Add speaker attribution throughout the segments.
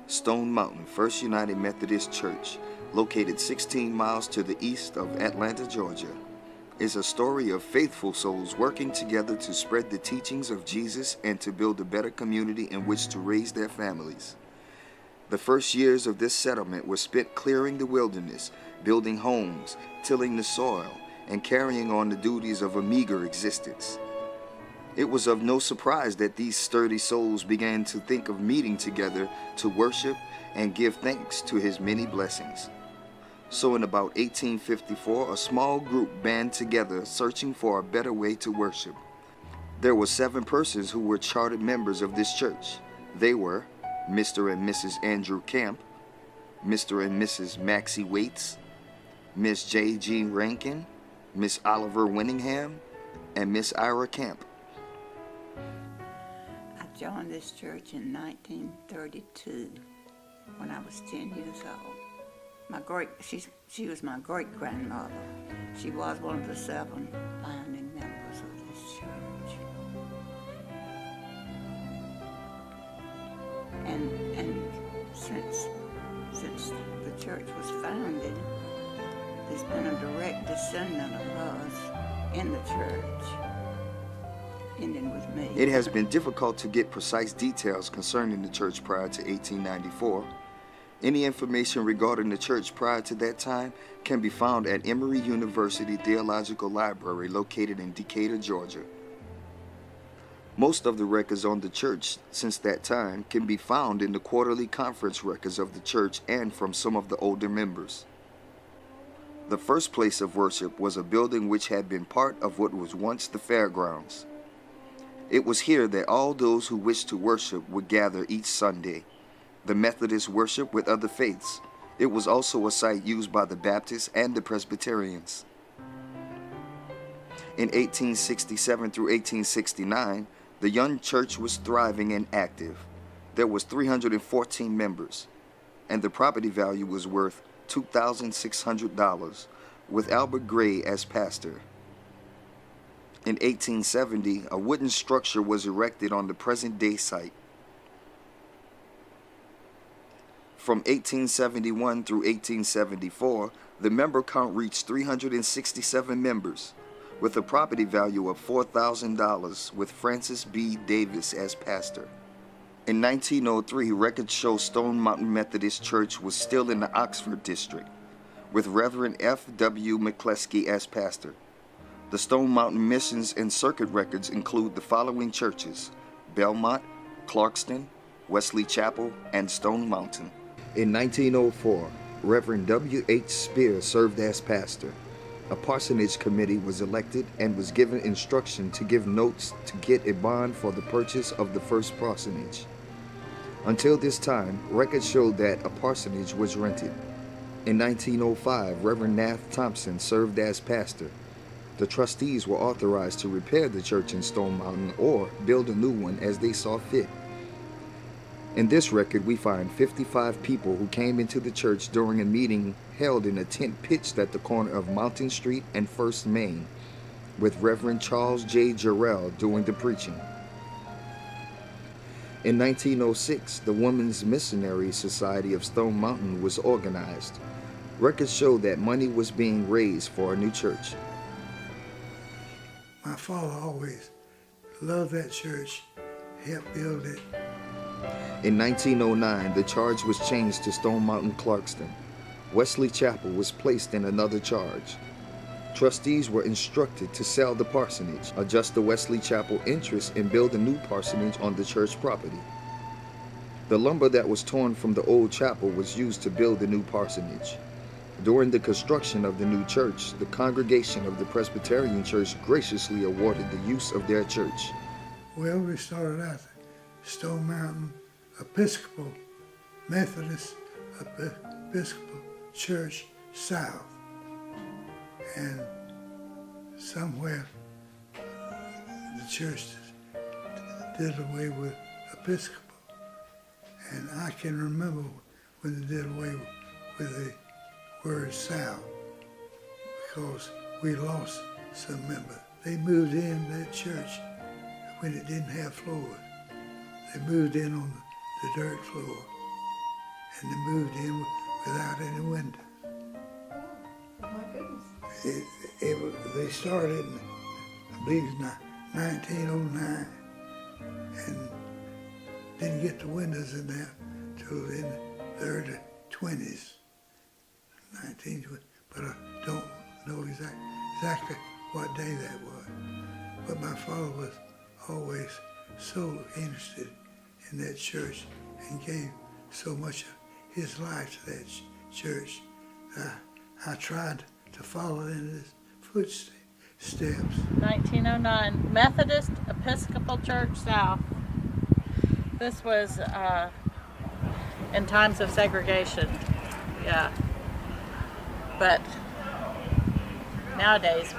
Speaker 1: Stone Mountain First United Methodist Church, located 16 miles to the east of Atlanta, Georgia, is a story of faithful souls working together to spread the teachings of Jesus and to build a better community in which to raise their families. The first years of this settlement were spent clearing the wilderness, building homes, tilling the soil, and carrying on the duties of a meager existence. It was of no surprise that these sturdy souls began to think of meeting together to worship and give thanks to his many blessings. So in about 1854, a small group band together searching for a better way to worship. There were 7 persons who were chartered members of this church. They were Mr. and Mrs. Andrew Camp, Mr. and Mrs. Maxie Waits, Miss J.G. Rankin, Miss Oliver Winningham, and Miss Ira Camp.
Speaker 2: I joined this church in 1932 when I was 10 years old. She was my great-grandmother. She was one of the 7 founding members of this church. And since the church was founded, there's been a direct descendant of us in the church, ending with me.
Speaker 1: It has been difficult to get precise details concerning the church prior to 1894. Any information regarding the church prior to that time can be found at Emory University Theological Library located in Decatur, Georgia. Most of the records on the church since that time can be found in the quarterly conference records of the church and from some of the older members. The first place of worship was a building which had been part of what was once the fairgrounds. It was here that all those who wished to worship would gather each Sunday. The Methodists worshiped with other faiths. It was also a site used by the Baptists and the Presbyterians. In 1867 through 1869, the young church was thriving and active. There was 314 members, and the property value was worth $2,600, with Albert Gray as pastor. In 1870, a wooden structure was erected on the present-day site. From 1871 through 1874, the member count reached 367 members, with a property value of $4,000, with Francis B. Davis as pastor. In 1903, records show Stone Mountain Methodist Church was still in the Oxford district, with Reverend F. W. McCleskey as pastor. The Stone Mountain missions and circuit records include the following churches: Belmont, Clarkston, Wesley Chapel, and Stone Mountain. In 1904, Reverend W. H. Spear served as pastor. A parsonage committee was elected and was given instruction to give notes to get a bond for the purchase of the first parsonage. Until this time, records showed that a parsonage was rented. In 1905, Reverend Nath Thompson served as pastor. The trustees were authorized to repair the church in Stone Mountain or build a new one as they saw fit. In this record, we find 55 people who came into the church during a meeting held in a tent pitched at the corner of Mountain Street and First Main, with Reverend Charles J. Jarrell doing the preaching. In 1906, the Women's Missionary Society of Stone Mountain was organized. Records show that money was being raised for a new church.
Speaker 3: My father always loved that church, helped build it.
Speaker 1: In 1909, the charge was changed to Stone Mountain Clarkston. Wesley Chapel was placed in another charge. Trustees were instructed to sell the parsonage, adjust the Wesley Chapel interest, and build a new parsonage on the church property. The lumber that was torn from the old chapel was used to build the new parsonage. During the construction of the new church, the congregation of the Presbyterian Church graciously awarded the use of their church.
Speaker 3: Well, we started out Stone Mountain Episcopal Methodist Episcopal Church South, and somewhere the church did away with Episcopal, and I can remember when they did away with the word South, because we lost some members. They moved in that church when it didn't have floors. They moved in on the dirt floor, and they moved in without any windows.
Speaker 2: Oh my goodness.
Speaker 3: They started in, I believe, 1909, and didn't get the windows in there till in the early 20s, 1920. But I don't know exactly what day that was. But my father was always so interested in that church and gave so much of his life to that church. I tried to follow in his footsteps.
Speaker 4: 1909, Methodist Episcopal Church South. This was in times of segregation, yeah. But nowadays,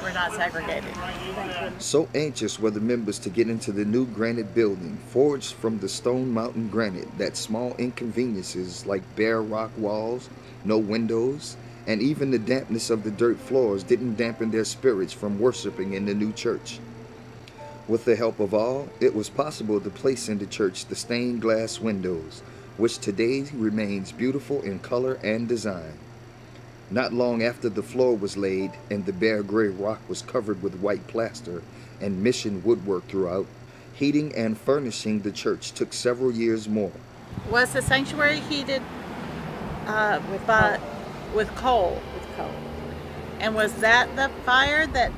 Speaker 4: we're not segregated.
Speaker 1: So anxious were the members to get into the new granite building, forged from the Stone Mountain granite, that small inconveniences like bare rock walls, no windows, and even the dampness of the dirt floors didn't dampen their spirits from worshiping in the new church. With the help of all, it was possible to place in the church the stained glass windows, which today remains beautiful in color and design. Not long after the floor was laid and the bare gray rock was covered with white plaster and mission woodwork throughout, heating and furnishing the church took several years more.
Speaker 4: Was the sanctuary heated with coal?
Speaker 5: With coal.
Speaker 4: And was that the fire that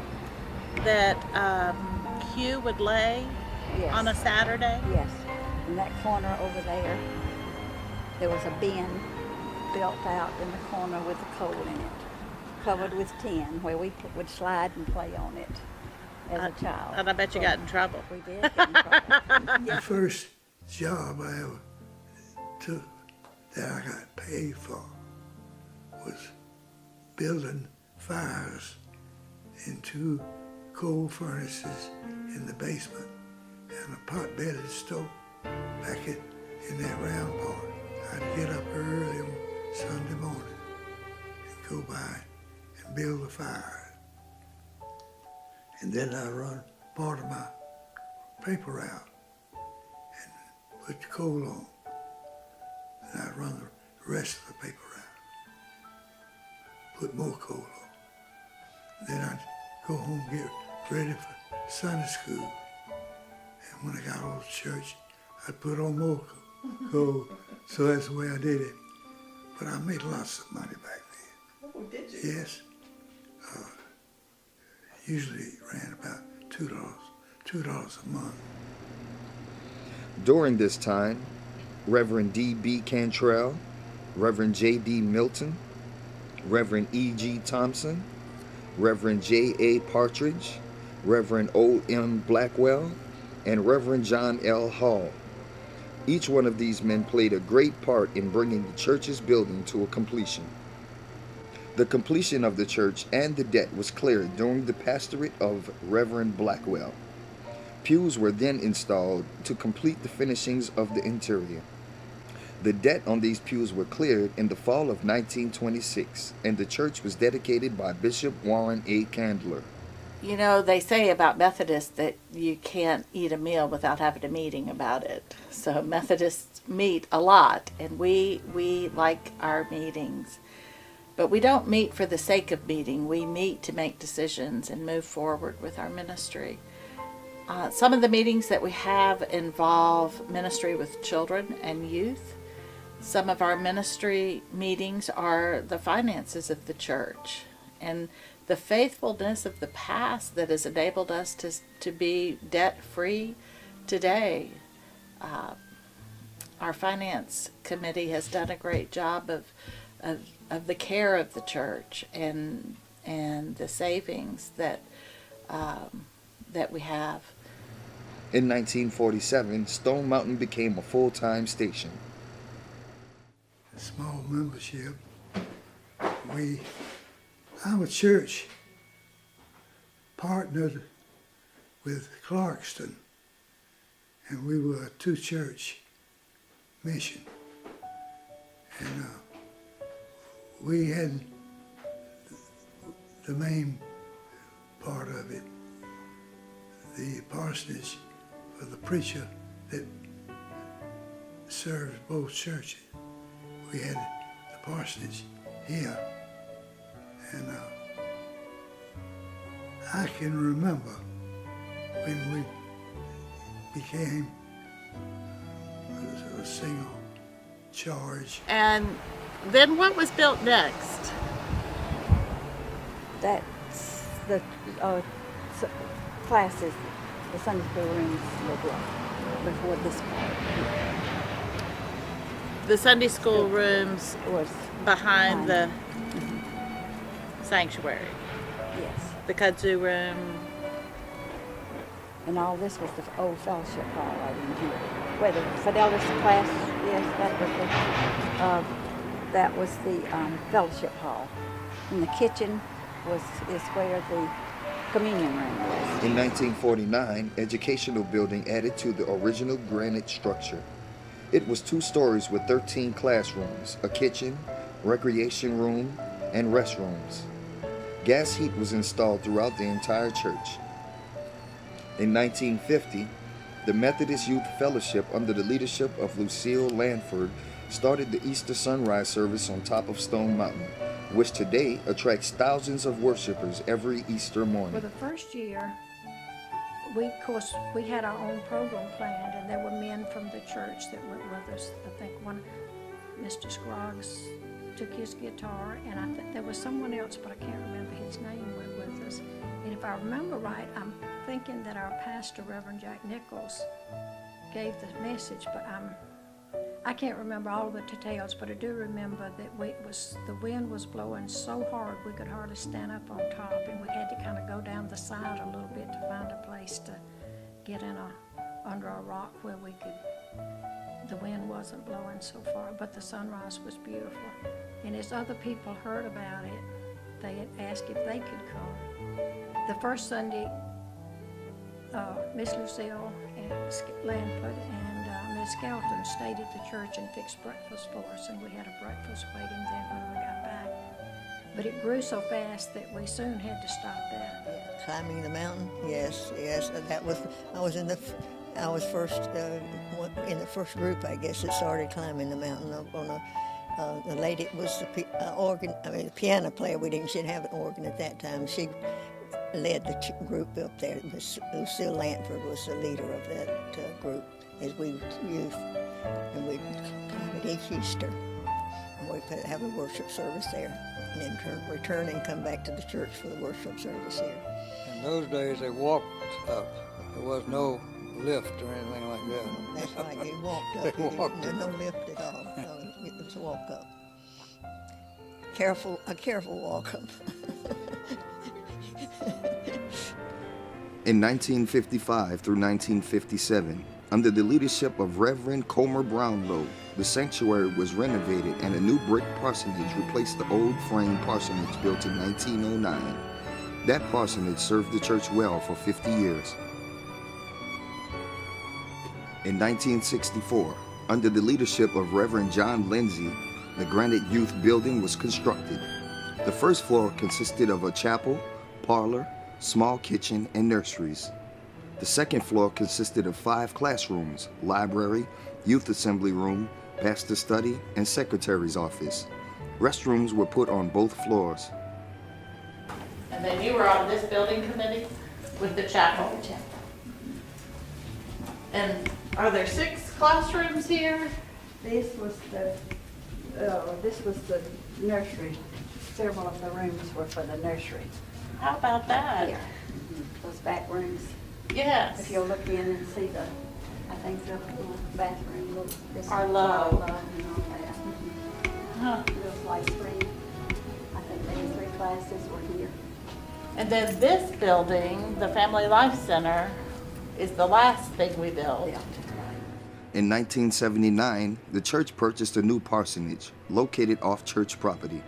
Speaker 4: Hugh would lay
Speaker 5: Yes.
Speaker 4: on a Saturday?
Speaker 5: Yes. In that corner over there, there was a bin built out in the corner with the coal in it, covered with tin, where we would slide and play on it as a child.
Speaker 4: And I bet you got in trouble.
Speaker 5: We did get in trouble.
Speaker 3: The first job I ever took that I got paid for was building fires in 2 coal furnaces in the basement and a pot-bedded stove back in that round part. I'd get up early on Sunday morning and go by and build a fire. And then I'd run part of my paper out and put the coal on. And I'd run the rest of the paper out, put more coal on. Then I'd go home, get ready for Sunday school. And when I got off to church, I'd put on more coal. So that's the way I did it. But I made lots of money back then.
Speaker 2: Oh, did you?
Speaker 3: Yes. Usually it ran about $2 a month.
Speaker 1: During this time, Reverend D.B. Cantrell, Reverend J.D. Milton, Reverend E.G. Thompson, Reverend J.A. Partridge, Reverend O.M. Blackwell, and Reverend John L. Hall. Each one of these men played a great part in bringing the church's building to a completion. The completion of the church and the debt was cleared during the pastorate of Reverend Blackwell. Pews were then installed to complete the finishings of the interior. The debt on these pews were cleared in the fall of 1926, and the church was dedicated by Bishop Warren A. Candler.
Speaker 4: You know, they say about Methodists that you can't eat a meal without having a meeting about it. So Methodists meet a lot, and we like our meetings. But we don't meet for the sake of meeting. We meet to make decisions and move forward with our ministry. Some of the meetings that we have involve ministry with children and youth. Some of our ministry meetings are the finances of the church and the faithfulness of the past that has enabled us to be debt-free today. Our finance committee has done a great job of the care of the church and the savings that we have.
Speaker 1: In 1947, Stone Mountain became a full-time station.
Speaker 3: Small membership. Our church partnered with Clarkston, and we were a 2-church mission. And we had the main part of it, the parsonage for the preacher that served both churches. We had the parsonage here, and I can remember when we became a single charge.
Speaker 4: And then what was built next?
Speaker 5: That's the classes, the Sunday school rooms were built before this part
Speaker 4: The Sunday school rooms
Speaker 5: was
Speaker 4: behind the sanctuary,
Speaker 5: Yes.
Speaker 4: the kudzu room.
Speaker 5: And all this was the old fellowship hall right in here. Where the Fidelis class, yes, that was the fellowship hall. And the kitchen is where the communion room was.
Speaker 1: In 1949, educational building added to the original granite structure. It was 2 stories with 13 classrooms, a kitchen, recreation room, and restrooms. Gas heat was installed throughout the entire church. In 1950, the Methodist Youth Fellowship under the leadership of Lucille Lanford started the Easter sunrise service on top of Stone Mountain, which today attracts thousands of worshipers every Easter
Speaker 6: Well,
Speaker 1: morning.
Speaker 6: the first year, we had our own program planned, and there were men from the church that went with us. I think Mr. Scroggs took his guitar, and I think there was someone else, but I can't remember his name, went with us. And if I remember right, I'm thinking that our pastor, Reverend Jack Nichols, gave the message, but I can't remember all the details, but I do remember that the wind was blowing so hard we could hardly stand up on top, and we had to kind of go down the side a little bit to find a place to get under a rock where the wind wasn't blowing so far, but the sunrise was beautiful. And as other people heard about it, they had asked if they could come. The first Sunday, Miss Lucille and Lanford and Miss Skelton stayed at the church and fixed breakfast for us, and we had a breakfast waiting then when we got back. But it grew so fast that we soon had to stop that.
Speaker 7: Climbing the mountain, yes. I was first in the first group, I guess, that started climbing the mountain up on the lady was the piano player. We didn't have an organ at that time. She led the group up there. Miss Lucille Lanford was the leader of that group as we were youth, and we'd climb it each Easter. And we'd have a worship service there, and then return and come back to the church for the worship service here.
Speaker 8: In those days, they walked up. There was no lift or anything like that.
Speaker 7: That's right, they walked up.
Speaker 8: They walked
Speaker 7: There's no lift at all. No, it was a walk up. A careful walk up.
Speaker 1: In 1955 through 1957, under the leadership of Reverend Comer Brownlow, the sanctuary was renovated and a new brick parsonage replaced the old frame parsonage built in 1909. That parsonage served the church well for 50 years. In 1964, under the leadership of Reverend John Lindsay, the Granite Youth Building was constructed. The first floor consisted of a chapel, parlor, small kitchen, and nurseries. The second floor consisted of 5 classrooms, library, youth assembly room, pastor study, and secretary's office. Restrooms were put on both floors.
Speaker 4: And then you were on this building committee with the chapel. And are there 6 classrooms here?
Speaker 5: This was the nursery. Several of the rooms were for the nursery.
Speaker 4: How about that?
Speaker 5: Here, those back rooms.
Speaker 4: Yes.
Speaker 5: If you'll look in and see I think the bathroom
Speaker 4: Are low.
Speaker 5: And all that.
Speaker 4: Huh.
Speaker 5: It was like 3 classes were here.
Speaker 4: And then this building, the Family Life Center, is the last thing we built.
Speaker 5: Yeah.
Speaker 1: In 1979, the church purchased a new parsonage located off church property.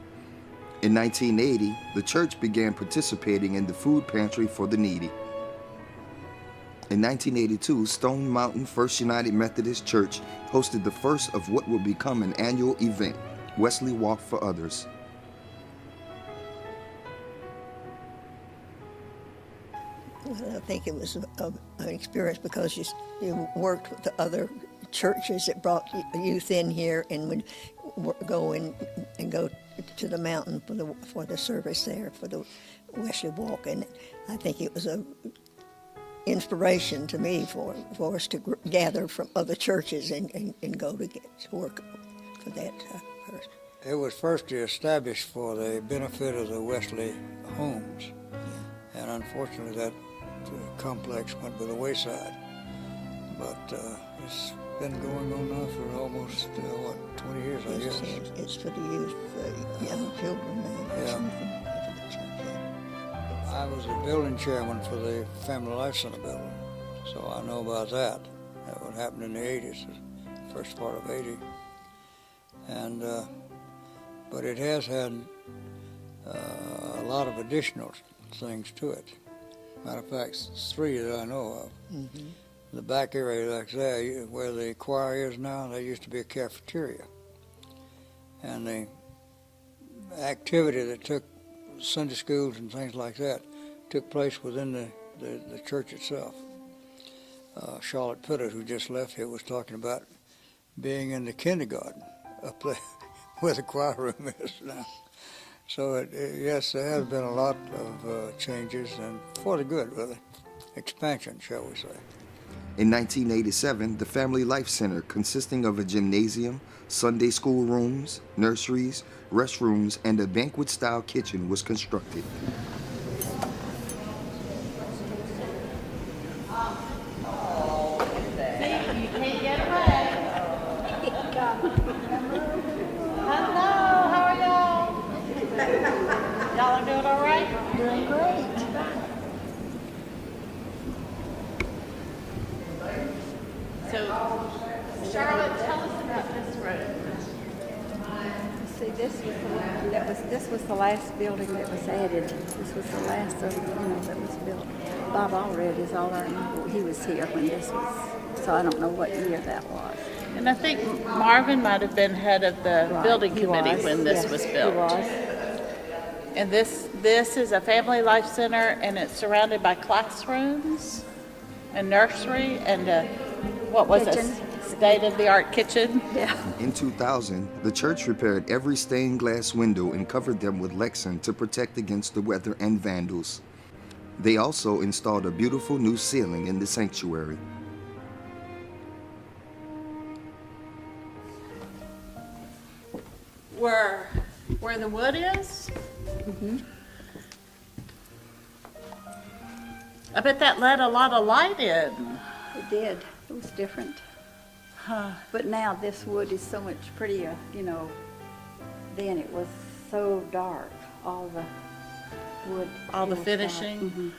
Speaker 1: In 1980, the church began participating in the food pantry for the needy. In 1982, Stone Mountain First United Methodist Church hosted the first of what would become an annual event, Wesley Walk for Others.
Speaker 7: Well, I think it was an experience because you worked with the other churches that brought youth in here and would go and go to the mountain for the service there, for the Wesley Walk. And I think it was a inspiration to me for us to gather from other churches and go to get to work for that person.
Speaker 8: It was first established for the benefit of the Wesley homes, and unfortunately that complex went by the wayside. But it's been going on now for almost, 20 years, I guess.
Speaker 7: It's for the youth, young children now.
Speaker 8: Yeah. I was the building chairman for the Family Life Center building, so I know about that. That would happen in the 80s, the first part of 80. And, but it has had a lot of additional things to it. Matter of fact, 3 that I know of. Mm-hmm. The back area like there, where the choir is now, there used to be a cafeteria. And the activity that took Sunday schools and things like that took place within the church itself. Charlotte Pittard, who just left here, was talking about being in the kindergarten up there where the choir room is now. So yes, there has been a lot of changes, and for the good, really. Expansion, shall we say.
Speaker 1: In 1987, the Family Life Center, consisting of a gymnasium, Sunday school rooms, nurseries, restrooms, and a banquet-style kitchen, was constructed.
Speaker 4: You can't get away. Hello, how are y'all? Y'all are doing all right?
Speaker 5: Doing great.
Speaker 4: So, Charlotte, tell us about this room.
Speaker 5: See, this was the last building that was added. This was the last of, that was built. Bob Allred is all I remember. He was here when this was, so I don't know what year that was.
Speaker 4: And I think Marvin might have been head of the building committee when this was built.
Speaker 5: He was.
Speaker 4: And this is a Family Life Center, and it's surrounded by classrooms and nursery and what was
Speaker 5: Kitchen.
Speaker 4: it? State-of-the-art kitchen.
Speaker 5: Yeah.
Speaker 1: In 2000, the church repaired every stained glass window and covered them with Lexan to protect against the weather and vandals. They also installed a beautiful new ceiling in the sanctuary.
Speaker 4: Where the wood is?
Speaker 5: Mm-hmm.
Speaker 4: I bet that let a lot of light in.
Speaker 5: It did. It was different. But now this wood is so much prettier, Then it was so dark, all the wood.
Speaker 4: All the
Speaker 5: inside.
Speaker 4: finishing?
Speaker 5: Mhm.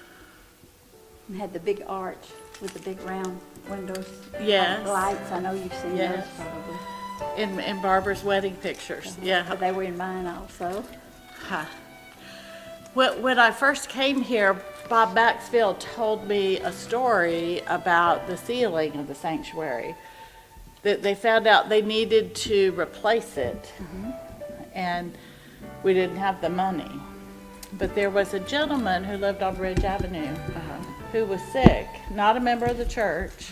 Speaker 5: And had the big arch with the big round windows.
Speaker 4: Yes.
Speaker 5: Lights, I know you've seen
Speaker 4: Yes.
Speaker 5: those probably.
Speaker 4: In Barbara's wedding pictures, yeah.
Speaker 5: But they were in mine also.
Speaker 4: Huh. When I first came here, Bob Maxfield told me a story about the ceiling of the sanctuary. That they found out they needed to replace it, and we didn't have the money. But there was a gentleman who lived on Ridge Avenue who was sick, not a member of the church,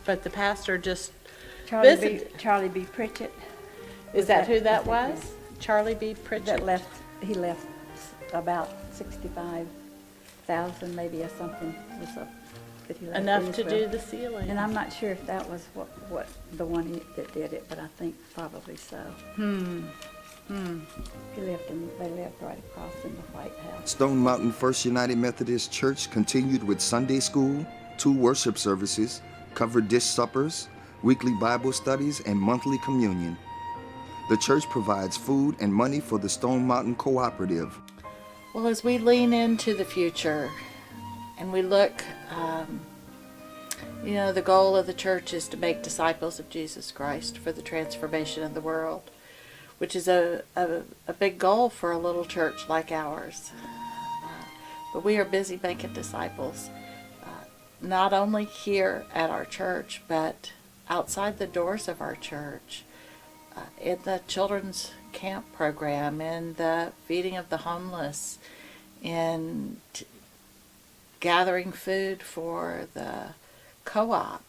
Speaker 4: but the pastor just visited.
Speaker 5: Charlie B. Pritchett.
Speaker 4: Is that who that was? Charlie B. Pritchett?
Speaker 5: He left about 65,000 maybe or something was up that he left.
Speaker 4: Enough to
Speaker 5: Israel.
Speaker 4: do the ceiling.
Speaker 5: And I'm not sure if that was what the one that did it, but I think probably so. They lived right across in the White House.
Speaker 1: Stone Mountain First United Methodist Church continued with Sunday school, 2 worship services, covered dish suppers, weekly Bible studies, and monthly communion. The church provides food and money for the Stone Mountain Cooperative.
Speaker 4: Well, as we lean into the future and we look, the goal of the church is to make disciples of Jesus Christ for the transformation of the world, which is a big goal for a little church like ours. But we are busy making disciples, not only here at our church, but outside the doors of our church, in the children's camp program, in the feeding of the homeless, in gathering food for the co-op.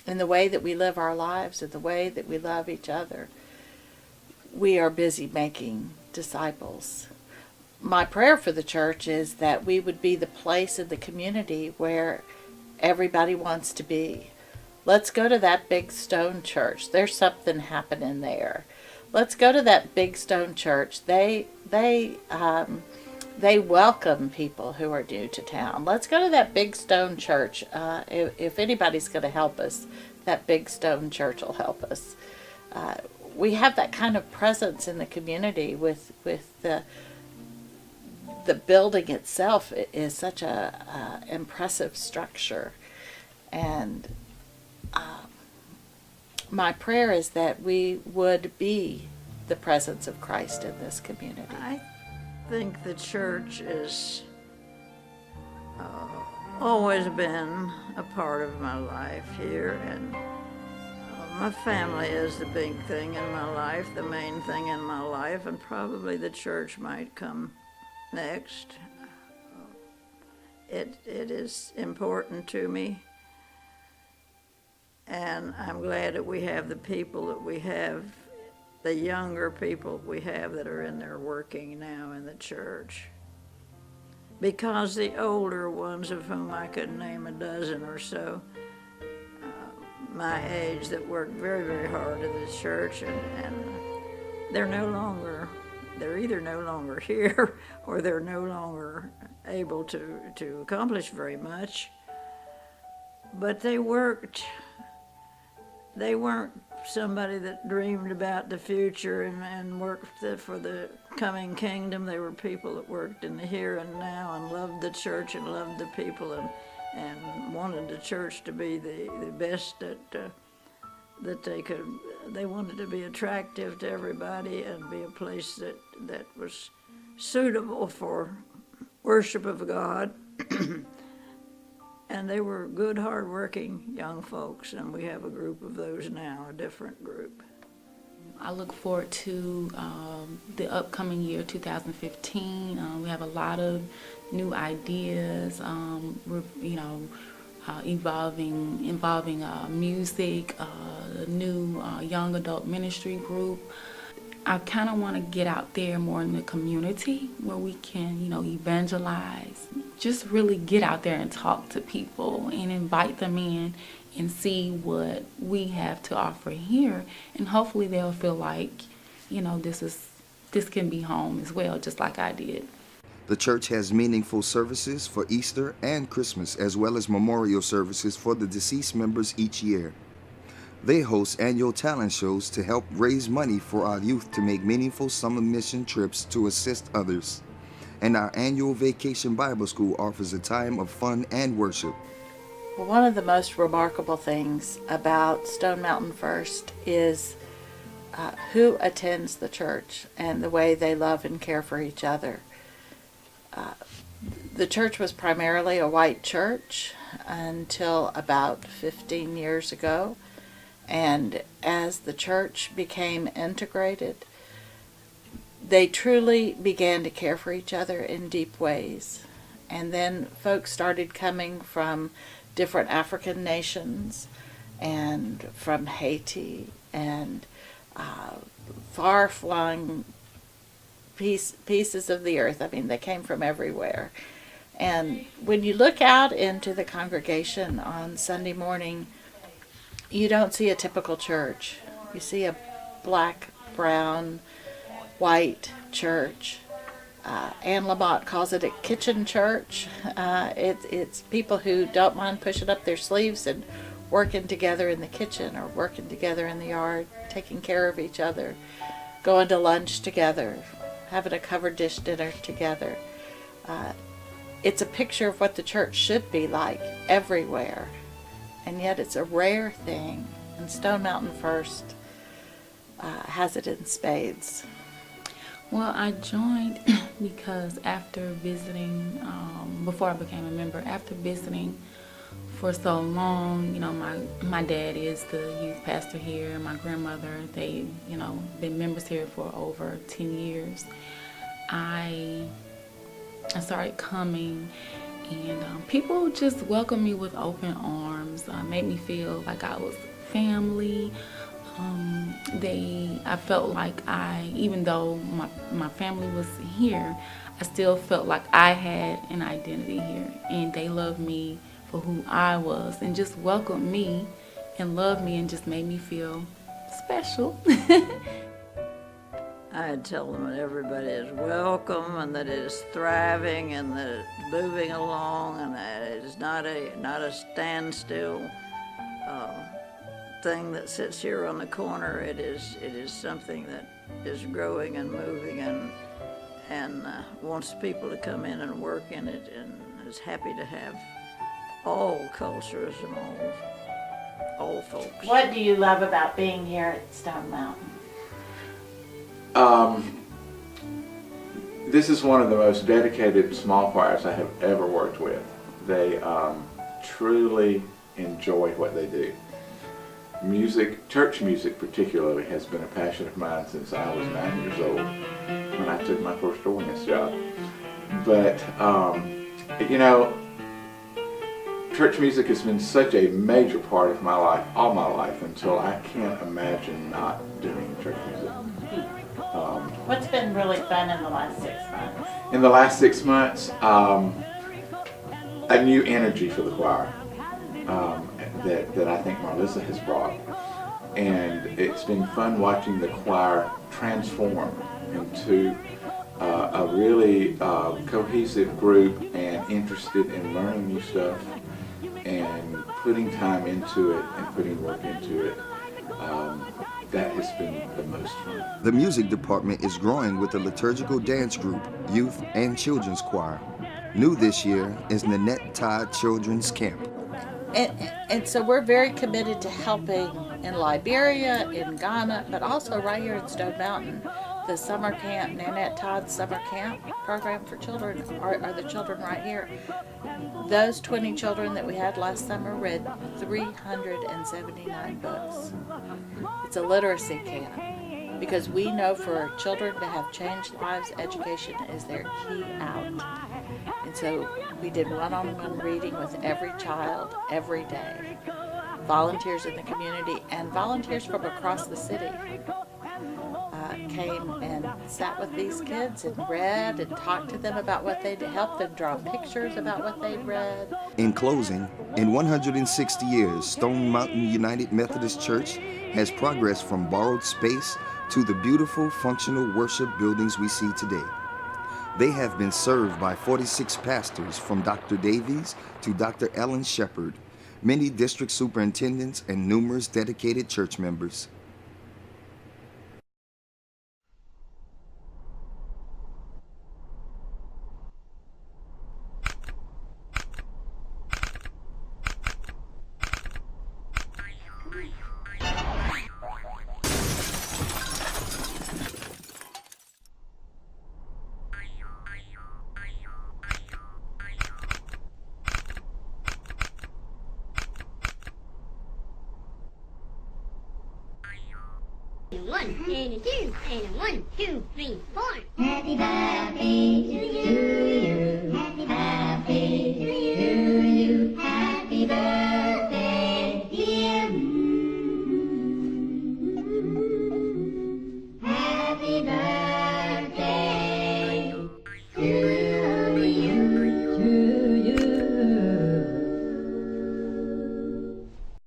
Speaker 4: in the way that we live our lives and the way that we love each other, we are busy making disciples. My prayer for the church is that we would be the place in the community where everybody wants to be. Let's go to that big stone church. There's something happening there. Let's go to that big stone church. They welcome people who are new to town. Let's go to that big stone church. If anybody's going to help us, that big stone church will help us. We have that kind of presence in the community with the building itself is such a impressive structure. And my prayer is that we would be the presence of Christ in this community.
Speaker 5: I think the church has always been a part of my life here, and my family is the big thing in my life, the main thing in my life, and probably the church might come next. It is important to me, and I'm glad that we have the people that we have, the younger people we have that are in there working now in the church. Because the older ones, of whom I could name a dozen or so, my age, that worked very, very hard in the church, and they're either no longer here or they're no longer able to accomplish very much. But they weren't somebody that dreamed about the future and worked for the coming kingdom. They were people that worked in the here and now and loved the church and loved the people and wanted the church to be the best that they could. They wanted to be attractive to everybody and be a place that was suitable for worship of God. And they were good, hard-working young folks, and we have a group of those now, a different group.
Speaker 9: I look forward to the upcoming year, 2015. We have a lot of new ideas, involving music, a new young adult ministry group. I kind of want to get out there more in the community where we can, evangelize. Just really get out there and talk to people and invite them in and see what we have to offer here. And hopefully they'll feel like, this can be home as well, just like I did.
Speaker 1: The church has meaningful services for Easter and Christmas, as well as memorial services for the deceased members each year. They host annual talent shows to help raise money for our youth to make meaningful summer mission trips to assist others. And our annual Vacation Bible School offers a time of fun and worship.
Speaker 4: Well, one of the most remarkable things about Stone Mountain First is who attends the church and the way they love and care for each other. The church was primarily a white church until about 15 years ago. And as the church became integrated, they truly began to care for each other in deep ways. And then folks started coming from different African nations and from Haiti and far-flung pieces of the earth. I mean, they came from everywhere. And when you look out into the congregation on Sunday morning, you don't see a typical church. You see a black, brown, white church. Anne Lamott calls it a kitchen church. It's people who don't mind pushing up their sleeves and working together in the kitchen or working together in the yard, taking care of each other, going to lunch together, having a covered dish dinner together. It's a picture of what the church should be like everywhere. And yet it's a rare thing, and Stone Mountain First has it in spades.
Speaker 9: Well, I joined because after visiting, before I became a member, after visiting for so long, my dad is the youth pastor here, my grandmother, they, been members here for over 10 years. I started coming And people just welcomed me with open arms, made me feel like I was family. I felt like even though my family was here, I still felt like I had an identity here, and they loved me for who I was, and just welcomed me and loved me and just made me feel special.
Speaker 10: I'd tell them that everybody is welcome and that it is thriving and that it's moving along and that it is not a standstill thing that sits here on the corner. It is something that is growing and moving and wants people to come in and work in it, and is happy to have all cultures and all folks.
Speaker 4: What do you love about being here at Stone Mountain?
Speaker 11: This is one of the most dedicated small choirs I have ever worked with. They truly enjoy what they do. Music, church music particularly, has been a passion of mine since I was 9 years old when I took my first organist job. But, you know, church music has been such a major part of my life, all my life, until I can't imagine not doing church music.
Speaker 4: What's been really fun in the last 6 months?
Speaker 11: In the last 6 months, a new energy for the choir that I think Marlissa has brought. And it's been fun watching the choir transform into a really cohesive group and interested in learning new stuff and putting time into it and putting work into it. That has been the most fun.
Speaker 1: The music department is growing with the liturgical dance group, youth, and children's choir. New this year is Nanette Todd Children's Camp.
Speaker 4: And so we're very committed to helping in Liberia, in Ghana, but also right here in Stone Mountain. The summer camp, Nanette Todd's summer camp program for children, are the children right here. Those 20 children that we had last summer read 379 books. It's a literacy camp because we know for children to have changed lives, education is their key out. And so we did one-on-one reading with every child every day. Volunteers in the community and volunteers from across the city came and sat with these kids and read and talked to them about what they'd helped them draw pictures about what they'd read.
Speaker 1: In closing, in 160 years, Stone Mountain United Methodist Church has progressed from borrowed space to the beautiful, functional worship buildings we see today. They have been served by 46 pastors from Dr. Davies to Dr. Ellen Shepard, many district superintendents, and numerous dedicated church members.
Speaker 12: One and a two and a 1, 2, 3, 4. Happy birthday